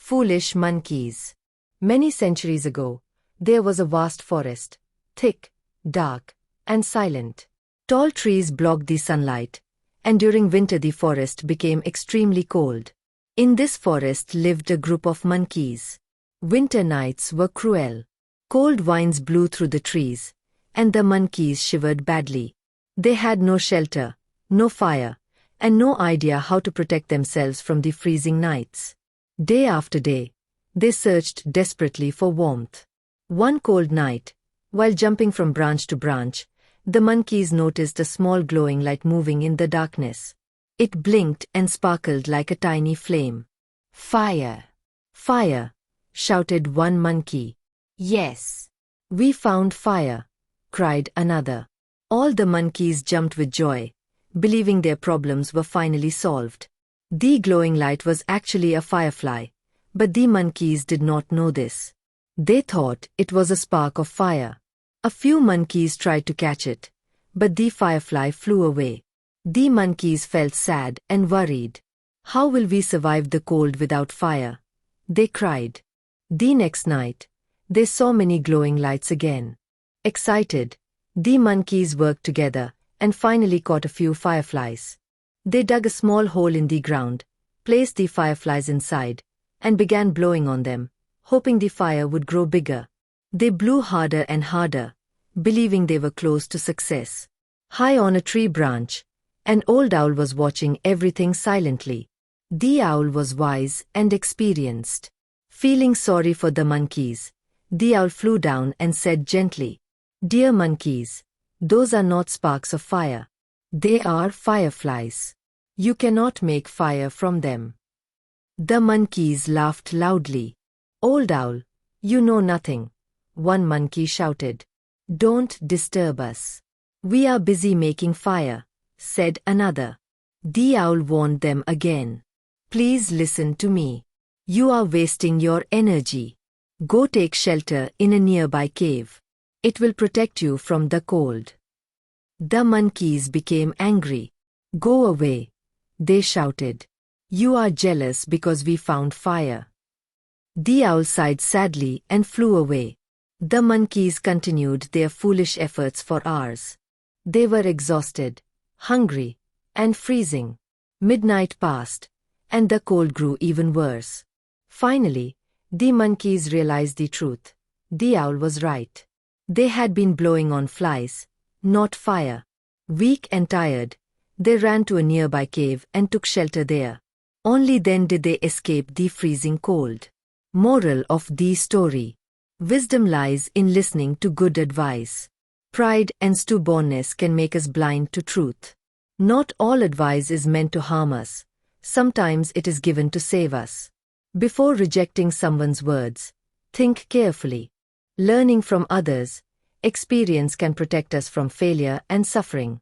Foolish monkeys. Many centuries ago, there was a vast forest, thick, dark, and silent. Tall trees blocked the sunlight, and during winter the forest became extremely cold. In this forest lived a group of monkeys. Winter nights were cruel. Cold winds blew through the trees, and the monkeys shivered badly. They had no shelter, no fire, and no idea how to protect themselves from the freezing nights. Day after day, they searched desperately for warmth. One cold night, while jumping from branch to branch, the monkeys noticed a small glowing light moving in the darkness. It blinked and sparkled like a tiny flame. "Fire! Fire!" shouted one monkey. "Yes, we found fire!" cried another. All the monkeys jumped with joy, believing their problems were finally solved. The glowing light was actually a firefly, but the monkeys did not know this. They thought it was a spark of fire. A few monkeys tried to catch it, but the firefly flew away. The monkeys felt sad and worried. "How will we survive the cold without fire?" they cried. The next night, they saw many glowing lights again. Excited, the monkeys worked together and finally caught a few fireflies. They dug a small hole in the ground, placed the fireflies inside, and began blowing on them, hoping the fire would grow bigger. They blew harder and harder, believing they were close to success. High on a tree branch, an old owl was watching everything silently. The owl was wise and experienced. Feeling sorry for the monkeys, the owl flew down and said gently, "Dear monkeys, those are not sparks of fire. They are fireflies. You cannot make fire from them." The monkeys laughed loudly. "Old owl, you know nothing," one monkey shouted. "Don't disturb us. We are busy making fire," said another. The owl warned them again. "Please listen to me. You are wasting your energy. Go take shelter in a nearby cave. It will protect you from the cold." The monkeys became angry. "Go away," they shouted. "You are jealous because we found fire." The owl sighed sadly and flew away. The monkeys continued their foolish efforts for hours. They were exhausted, hungry, and freezing. Midnight passed, and the cold grew even worse. Finally, the monkeys realized the truth. The owl was right. They had been blowing on flies, not fire. Weak and tired, they ran to a nearby cave and took shelter there. Only then did they escape the freezing cold. Moral of the story: wisdom lies in listening to good advice. Pride and stubbornness can make us blind to truth. Not all advice is meant to harm us. Sometimes it is given to save us. Before rejecting someone's words, think carefully. Learning from others, experience can protect us from failure and suffering.